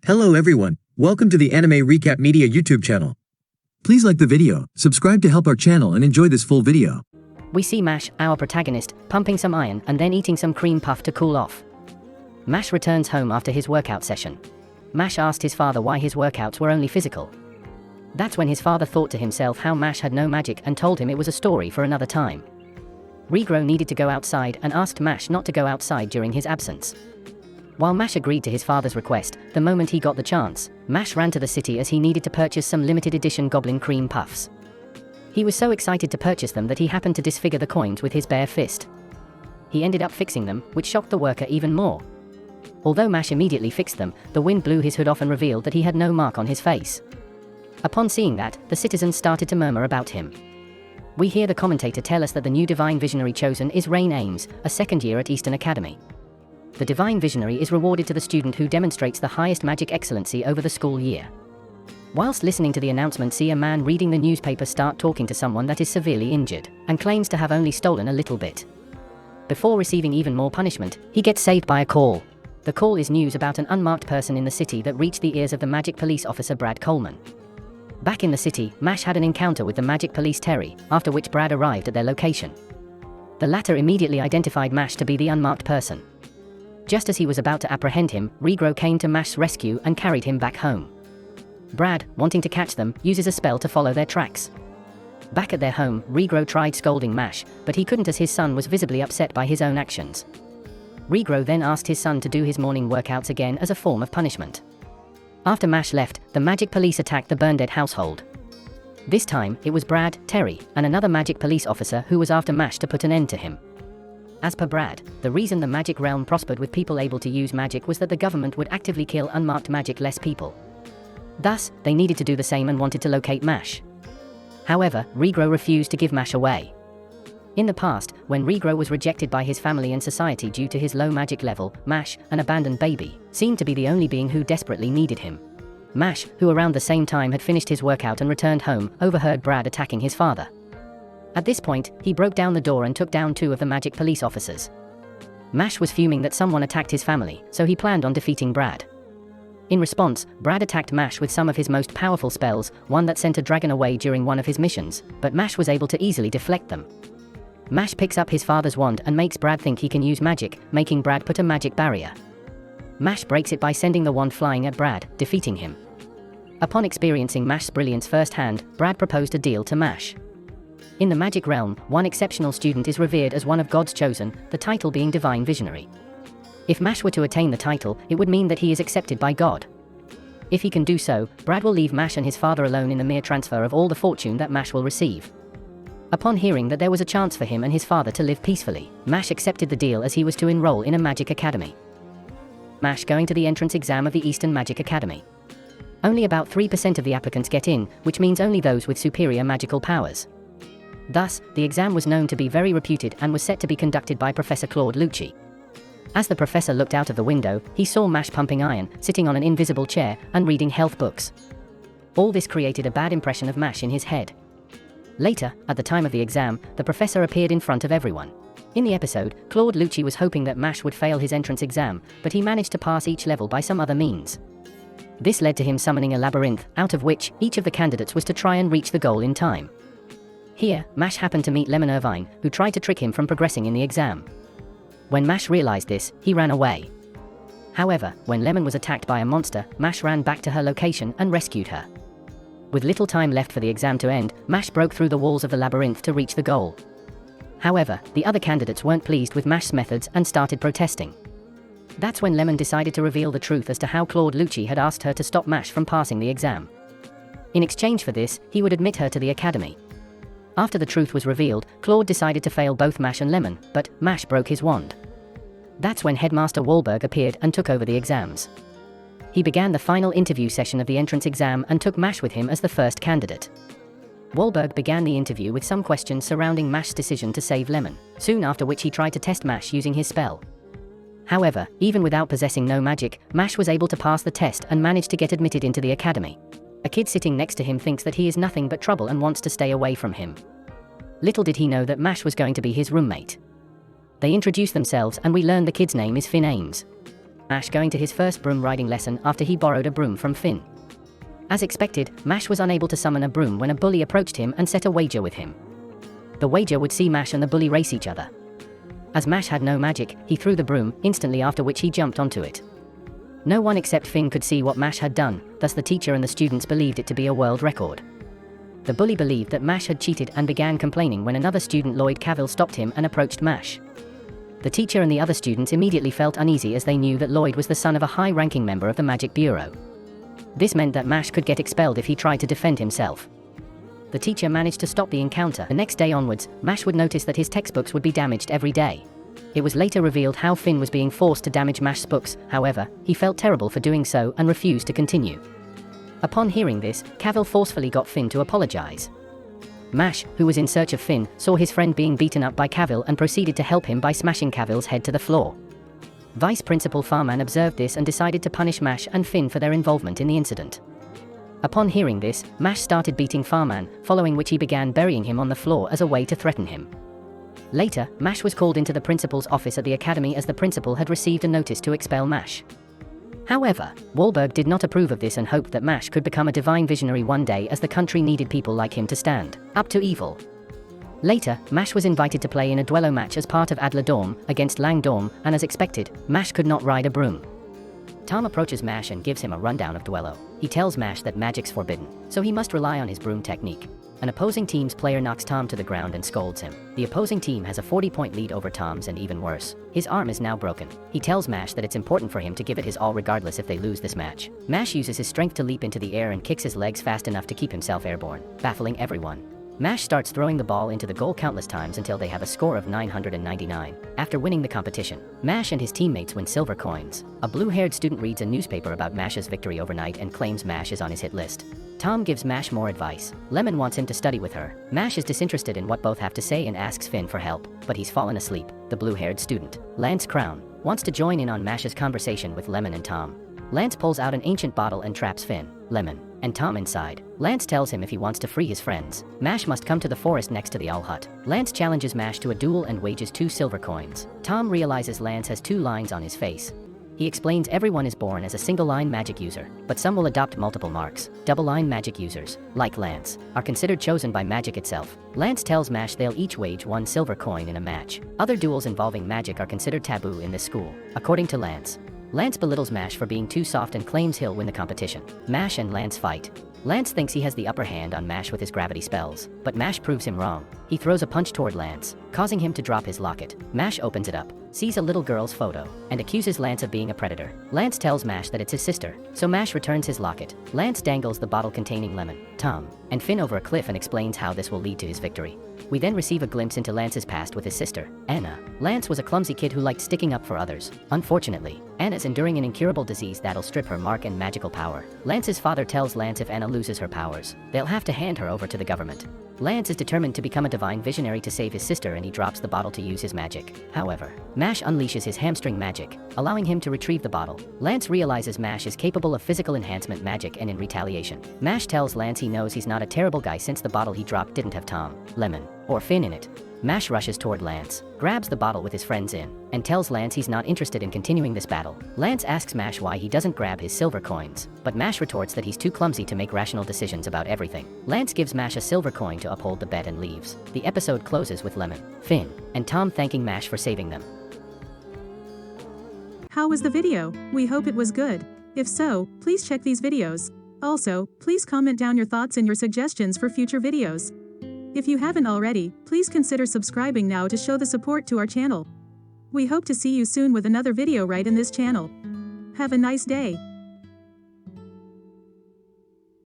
Hello everyone, welcome to the Anime Recap Media YouTube channel. Please like the video, subscribe to help our channel and enjoy this full video. We see Mash, our protagonist, pumping some iron and then eating some cream puff to cool off. Mash returns home after his workout session. Mash asked his father why his workouts were only physical. That's when his father thought to himself how Mash had no magic and told him it was a story for another time. Regro needed to go outside and asked Mash not to go outside during his absence. While Mash agreed to his father's request, the moment he got the chance, Mash ran to the city as he needed to purchase some limited edition goblin cream puffs. He was so excited to purchase them that he happened to disfigure the coins with his bare fist. He ended up fixing them, which shocked the worker even more. Although Mash immediately fixed them, the wind blew his hood off and revealed that he had no mark on his face. Upon seeing that, the citizens started to murmur about him. We hear the commentator tell us that the new divine visionary chosen is Rain Ames, a second year at Eastern Academy. The divine visionary is rewarded to the student who demonstrates the highest magic excellency over the school year. Whilst listening to the announcement, see a man reading the newspaper start talking to someone that is severely injured, and claims to have only stolen a little bit. Before receiving even more punishment, he gets saved by a call. The call is news about an unmarked person in the city that reached the ears of the magic police officer Brad Coleman. Back in the city, Mash had an encounter with the magic police Terry, after which Brad arrived at their location. The latter immediately identified Mash to be the unmarked person. Just as he was about to apprehend him, Regro came to Mash's rescue and carried him back home. Brad, wanting to catch them, uses a spell to follow their tracks. Back at their home, Regro tried scolding Mash, but he couldn't as his son was visibly upset by his own actions. Regro then asked his son to do his morning workouts again as a form of punishment. After Mash left, the magic police attacked the Burndead household. This time, it was Brad, Terry, and another magic police officer who was after Mash to put an end to him. As per Brad, the reason the magic realm prospered with people able to use magic was that the government would actively kill unmarked magic-less people. Thus, they needed to do the same and wanted to locate Mash. However, Regro refused to give Mash away. In the past, when Regro was rejected by his family and society due to his low magic level, Mash, an abandoned baby, seemed to be the only being who desperately needed him. Mash, who around the same time had finished his workout and returned home, overheard Brad attacking his father. At this point, he broke down the door and took down two of the magic police officers. Mash was fuming that someone attacked his family, so he planned on defeating Brad. In response, Brad attacked Mash with some of his most powerful spells, one that sent a dragon away during one of his missions, but Mash was able to easily deflect them. Mash picks up his father's wand and makes Brad think he can use magic, making Brad put a magic barrier. Mash breaks it by sending the wand flying at Brad, defeating him. Upon experiencing Mash's brilliance firsthand, Brad proposed a deal to Mash. In the magic realm, one exceptional student is revered as one of God's chosen, the title being Divine Visionary. If Mash were to attain the title, it would mean that he is accepted by God. If he can do so, Brad will leave Mash and his father alone in the mere transfer of all the fortune that Mash will receive. Upon hearing that there was a chance for him and his father to live peacefully, Mash accepted the deal as he was to enroll in a magic academy. Mash going to the entrance exam of the Eastern Magic Academy. Only about 3% of the applicants get in, which means only those with superior magical powers. Thus, the exam was known to be very reputed and was set to be conducted by Professor Claude Lucci. As the professor looked out of the window, he saw Mash pumping iron, sitting on an invisible chair, and reading health books. All this created a bad impression of Mash in his head. Later, at the time of the exam, the professor appeared in front of everyone. In the episode, Claude Lucci was hoping that Mash would fail his entrance exam, but he managed to pass each level by some other means. This led to him summoning a labyrinth, out of which each of the candidates was to try and reach the goal in time. Here, Mash happened to meet Lemon Irvine, who tried to trick him from progressing in the exam. When Mash realized this, he ran away. However, when Lemon was attacked by a monster, Mash ran back to her location and rescued her. With little time left for the exam to end, Mash broke through the walls of the labyrinth to reach the goal. However, the other candidates weren't pleased with Mash's methods and started protesting. That's when Lemon decided to reveal the truth as to how Claude Lucci had asked her to stop Mash from passing the exam. In exchange for this, he would admit her to the academy. After the truth was revealed, Claude decided to fail both Mash and Lemon, but Mash broke his wand. That's when Headmaster Wahlberg appeared and took over the exams. He began the final interview session of the entrance exam and took Mash with him as the first candidate. Wahlberg began the interview with some questions surrounding Mash's decision to save Lemon, soon after which he tried to test Mash using his spell. However, even without possessing no magic, Mash was able to pass the test and managed to get admitted into the academy. A kid sitting next to him thinks that he is nothing but trouble and wants to stay away from him. Little did he know that Mash was going to be his roommate. They introduce themselves and we learn the kid's name is Finn Ames. Mash going to his first broom riding lesson after he borrowed a broom from Finn. As expected, Mash was unable to summon a broom when a bully approached him and set a wager with him. The wager would see Mash and the bully race each other. As Mash had no magic, he threw the broom, instantly after which he jumped onto it. No one except Finn could see what Mash had done, thus the teacher and the students believed it to be a world record. The bully believed that Mash had cheated and began complaining when another student, Lloyd Cavill, stopped him and approached Mash. The teacher and the other students immediately felt uneasy as they knew that Lloyd was the son of a high-ranking member of the Magic Bureau. This meant that Mash could get expelled if he tried to defend himself. The teacher managed to stop the encounter. The next day onwards, Mash would notice that his textbooks would be damaged every day. It was later revealed how Finn was being forced to damage Mash's books. However, he felt terrible for doing so and refused to continue. Upon hearing this, Cavill forcefully got Finn to apologize. Mash, who was in search of Finn, saw his friend being beaten up by Cavill and proceeded to help him by smashing Cavill's head to the floor. Vice Principal Farman observed this and decided to punish Mash and Finn for their involvement in the incident. Upon hearing this, Mash started beating Farman, following which he began burying him on the floor as a way to threaten him. Later, Mash was called into the principal's office at the academy as the principal had received a notice to expel Mash. However, Wahlberg did not approve of this and hoped that Mash could become a divine visionary one day as the country needed people like him to stand up to evil. Later, Mash was invited to play in a duello match as part of Adler Dorm against Lang Dorm, and as expected, Mash could not ride a broom. Tom approaches Mash and gives him a rundown of duello. He tells Mash that magic's forbidden, so he must rely on his broom technique. An opposing team's player knocks Tom to the ground and scolds him. The opposing team has a 40-point lead over Tom's, and even worse, his arm is now broken. He tells Mash that it's important for him to give it his all regardless if they lose this match. Mash uses his strength to leap into the air and kicks his legs fast enough to keep himself airborne, baffling everyone. Mash starts throwing the ball into the goal countless times until they have a score of 999. After winning the competition, Mash and his teammates win silver coins. A blue-haired student reads a newspaper about Mash's victory overnight and claims Mash is on his hit list. Tom gives Mash more advice. Lemon wants him to study with her. Mash is disinterested in what both have to say and asks Finn for help, but he's fallen asleep. The blue-haired student, Lance Crown, wants to join in on Mash's conversation with Lemon and Tom. Lance pulls out an ancient bottle and traps Finn, Lemon, and Tom inside. Lance tells him if he wants to free his friends, Mash must come to the forest next to the owl hut. Lance challenges Mash to a duel and wagers 2 silver coins. Tom realizes Lance has 2 lines on his face. He explains everyone is born as a single-line magic user, but some will adopt multiple marks. Double-line magic users, like Lance, are considered chosen by magic itself. Lance tells Mash they'll each wage 1 silver coin in a match. Other duels involving magic are considered taboo in this school, according to Lance. Lance belittles Mash for being too soft and claims he'll win the competition. Mash and Lance fight. Lance thinks he has the upper hand on Mash with his gravity spells, but Mash proves him wrong. He throws a punch toward Lance, causing him to drop his locket. Mash opens it up, sees a little girl's photo, and accuses Lance of being a predator. Lance tells Mash that it's his sister, so Mash returns his locket. Lance dangles the bottle containing Lemon, Tom, and Finn over a cliff and explains how this will lead to his victory. We then receive a glimpse into Lance's past with his sister, Anna. Lance was a clumsy kid who liked sticking up for others. Unfortunately, Anna's enduring an incurable disease that'll strip her mark and magical power. Lance's father tells Lance if Anna loses her powers, they'll have to hand her over to the government. Lance is determined to become a divine visionary to save his sister, and he drops the bottle to use his magic. However, Mash unleashes his hamstring magic, allowing him to retrieve the bottle. Lance realizes Mash is capable of physical enhancement magic, and in retaliation, Mash tells Lance he knows he's not a terrible guy since the bottle he dropped didn't have Tom, Lemon, or Finn in it. Mash rushes toward Lance, grabs the bottle with his friends in, and tells Lance he's not interested in continuing this battle. Lance asks Mash why he doesn't grab his silver coins, but Mash retorts that he's too clumsy to make rational decisions about everything. Lance gives Mash a silver coin to uphold the bet and leaves. The episode closes with Lemon, Finn, and Tom thanking Mash for saving them. How was the video? We hope it was good. If so, please check these videos. Also, please comment down your thoughts and your suggestions for future videos. If you haven't already, please consider subscribing now to show the support to our channel. We hope to see you soon with another video right in this channel. Have a nice day.